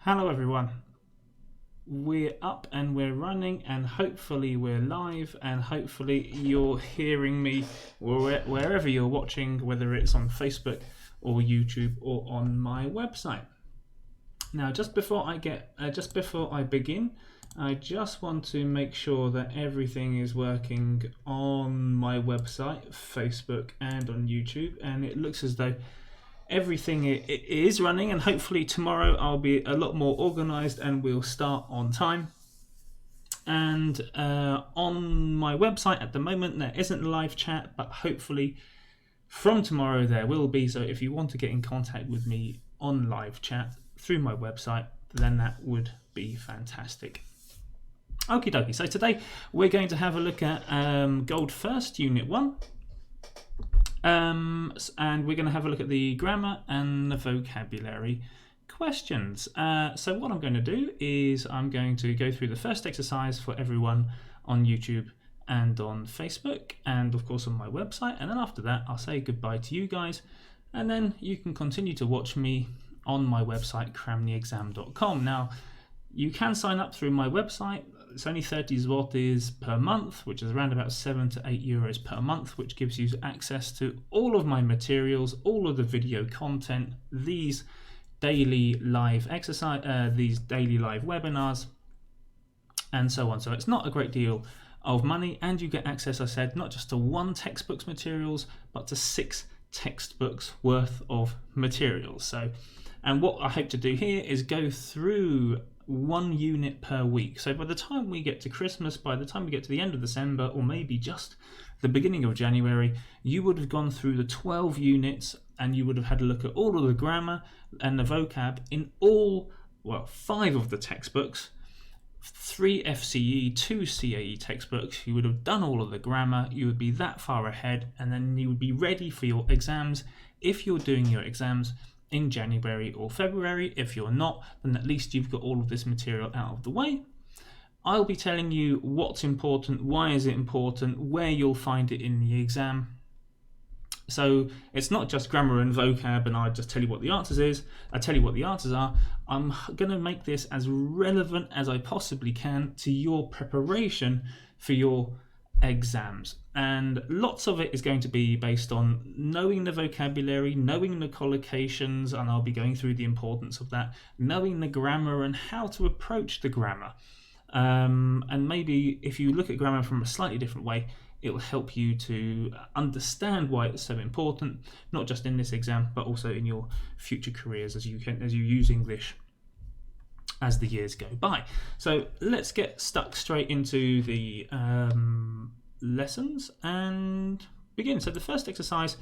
Hello everyone. We're up and we're running and hopefully we're live and hopefully you're hearing me wherever you're watching, whether it's on Facebook or YouTube or on my website. Now just before I begin, I just want to make sure that everything is working on my website, Facebook and on YouTube, and it looks as though everything it is running, and hopefully tomorrow I'll be a lot more organized and we'll start on time. And on my website at the moment there isn't live chat, but hopefully from tomorrow there will be. So if you want to get in contact with me on live chat through my website, then that would be fantastic. Okie dokie, so today we're going to have a look at Gold First Unit 1. And we're going to have a look at the grammar and the vocabulary questions. So what I'm going to do is I'm going to go through the first exercise for everyone on YouTube and on Facebook and of course on my website, and then after that I'll say goodbye to you guys, and then you can continue to watch me on my website cramtheexam.com. Now you can sign up through my website. It's only 30 zlotys per month, which is around about 7 to 8 euros per month, which gives you access to all of my materials, all of the video content, these daily live these daily live webinars, and so on. So it's not a great deal of money, and you get access, I said, not just to one textbook's materials, but to 6 textbooks worth of materials. So, and what I hope to do here is go through 1 unit per week. So by the time we get to Christmas, by the time we get to the end of December, or maybe just the beginning of January, you would have gone through the 12 units and you would have had a look at all of the grammar and the vocab in all, 5 of the textbooks, 3 FCE, 2 CAE textbooks. You would have done all of the grammar, you would be that far ahead, and then you would be ready for your exams if you're doing your exams in January or February. If you're not, then at least you've got all of this material out of the way. I'll be telling you what's important, why is it important, where you'll find it in the exam. So it's not just grammar and vocab and I just tell you what the answers are. I'm going to make this as relevant as I possibly can to your preparation for your exams, and lots of it is going to be based on knowing the vocabulary, knowing the collocations, and I'll be going through the importance of that, knowing the grammar and how to approach the grammar, and maybe if you look at grammar from a slightly different way, it will help you to understand why it's so important, not just in this exam but also in your future careers as you use English as the years go by. So let's get stuck straight into the lessons and begin. So the first exercise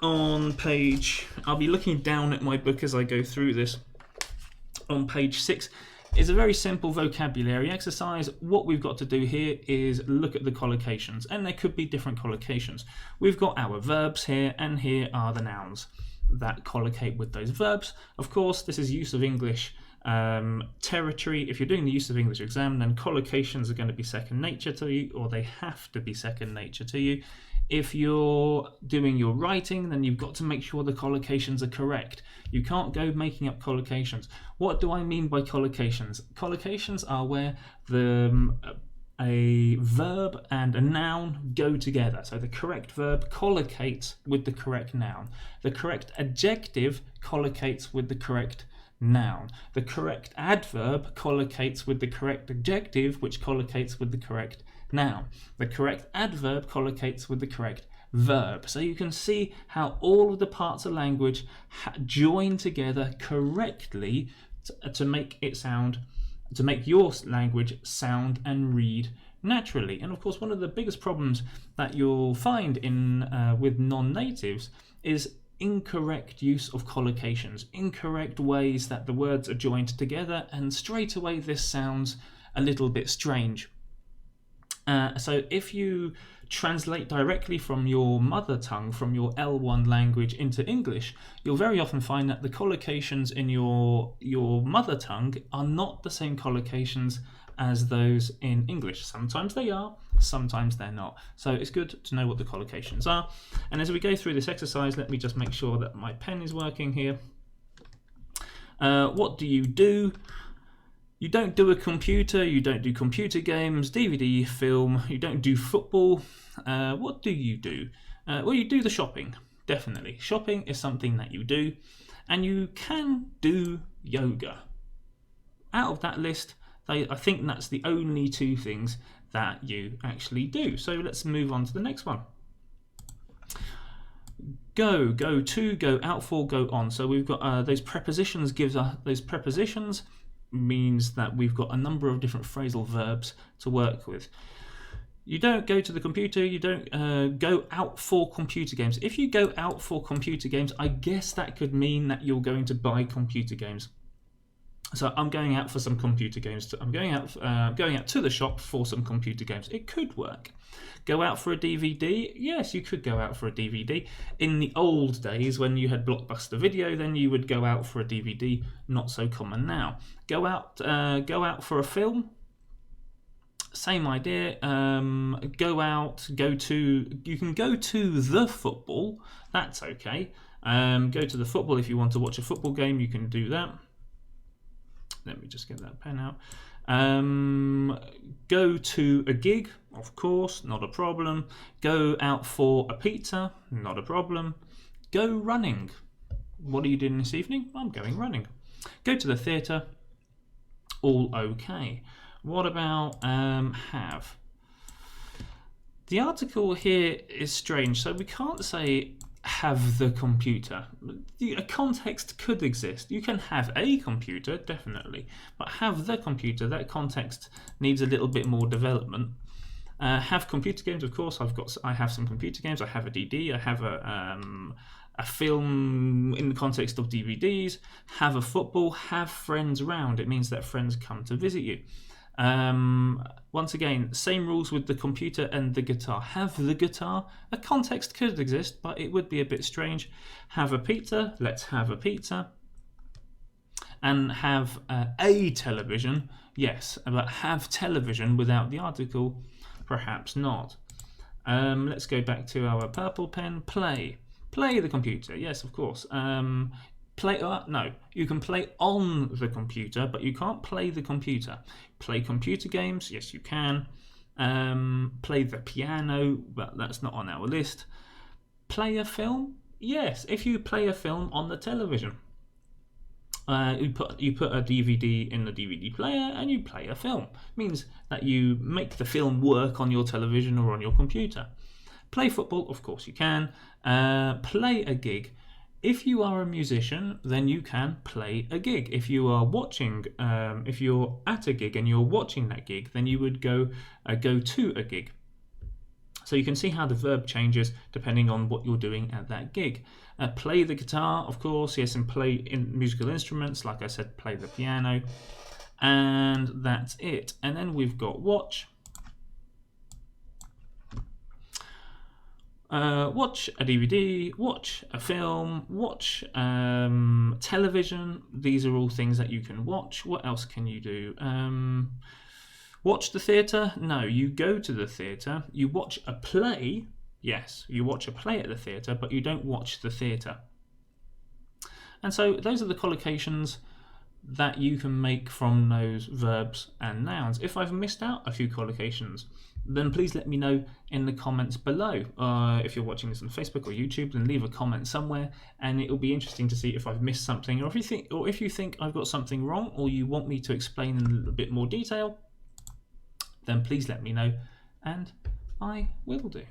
on page, I'll be looking down at my book as I go through this, on page 6 is a very simple vocabulary exercise. What we've got to do here is look at the collocations, and there could be different collocations. We've got our verbs here, and here are the nouns that collocate with those verbs. Of course, this is use of English territory. If you're doing the use of English exam, then collocations are going to be second nature to you, or they have to be second nature to you. If you're doing your writing, then you've got to make sure the collocations are correct. You can't go making up collocations. What do I mean by collocations? Collocations are where a verb and a noun go together. So the correct verb collocates with the correct noun. The correct adjective collocates with the correct noun. The correct adverb collocates with the correct adjective, which collocates with the correct noun. The correct adverb collocates with the correct verb. So you can see how all of the parts of language join together correctly to make it sound, to make your language sound and read naturally. And of course, one of the biggest problems that you'll find in with non-natives is incorrect use of collocations, incorrect ways that the words are joined together, and straight away this sounds a little bit strange. So if you translate directly from your mother tongue, from your L1 language into English, you'll very often find that the collocations in your mother tongue are not the same collocations as those in English. Sometimes they are, sometimes they're not. So it's good to know what the collocations are. And as we go through this exercise, let me just make sure that my pen is working here. What do you do? You don't do a computer, you don't do computer games, DVD, film, you don't do football. What do you do? Well, you do the shopping, definitely. Shopping is something that you do, and you can do yoga. Out of that list, I think that's the only two things that you actually do. So let's move on to the next one. Go, go to, go out for, go on. So we've got those prepositions those prepositions means that we've got a number of different phrasal verbs to work with. You don't go to the computer, you don't go out for computer games. If you go out for computer games, I guess that could mean that you're going to buy computer games. So I'm going out for some computer games. I'm going out to the shop for some computer games. It could work. Go out for a DVD? Yes, you could go out for a DVD. In the old days, when you had Blockbuster Video, then you would go out for a DVD. Not so common now. Go out for a film? Same idea. You can go to the football. That's okay. Go to the football if you want to watch a football game. You can do that. Let me just get that pen out. Go to a gig, of course, not a problem. Go out for a pizza, not a problem. Go running. What are you doing this evening? I'm going running. Go to the theatre, all okay. What about have? The article here is strange, so we can't say have the computer. A context could exist. You can have a computer, definitely, but have the computer, that context needs a little bit more development. Have computer games, of course. I have some computer games. I have a DD. I have a film in the context of DVDs. Have a football. Have friends round. It means that friends come to visit you. Once again, same rules with the computer and the guitar. Have the guitar. A context could exist, but it would be a bit strange. Have a pizza. Let's have a pizza. And have a television. Yes, but have television without the article. Perhaps not. Let's go back to our purple pen. Play. Play the computer. Yes, of course. No, you can play on the computer, but you can't play the computer. Play computer games, yes you can. Play the piano, but that's not on our list. Play a film? Yes, if you play a film on the television. You put a DVD in the DVD player and you play a film. It means that you make the film work on your television or on your computer. Play football, of course you can. Play a gig. If you are a musician, then you can play a gig. If you are watching, if you're at a gig and you're watching that gig, then you would go to a gig. So you can see how the verb changes depending on what you're doing at that gig. Play the guitar, of course, yes, and play in musical instruments. Like I said, play the piano. And that's it. And then we've got watch. Watch a DVD, watch a film, watch television. These are all things that you can watch. What else can you do? Watch the theatre? No, you go to the theatre. You watch a play. Yes, you watch a play at the theatre, but you don't watch the theatre. And so those are the collocations that you can make from those verbs and nouns. If I've missed out a few collocations, then please let me know in the comments below. If you're watching this on Facebook or YouTube, then leave a comment somewhere, and it'll be interesting to see if I've missed something, or if you think I've got something wrong, or you want me to explain in a little bit more detail, then please let me know, and I will do.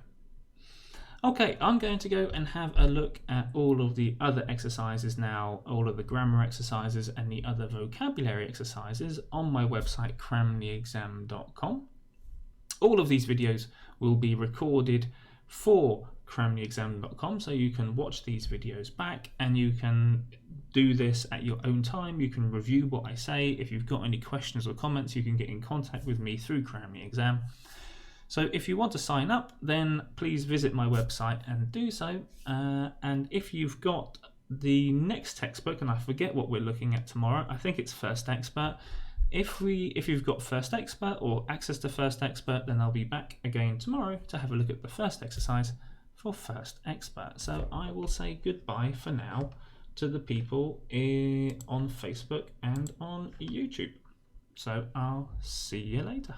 Okay, I'm going to go and have a look at all of the other exercises now, all of the grammar exercises and the other vocabulary exercises on my website, cramtheexam.com. All of these videos will be recorded for cramtheexam.com, so you can watch these videos back and you can do this at your own time. You can review what I say. If you've got any questions or comments, you can get in contact with me through Cram the Exam. So if you want to sign up, then please visit my website and do so. And if you've got the next textbook, and I forget what we're looking at tomorrow, I think it's First Expert. If you've got First Expert or access to First Expert, then I'll be back again tomorrow to have a look at the first exercise for First Expert. So I will say goodbye for now. to the people on Facebook and on YouTube. So I'll see you later.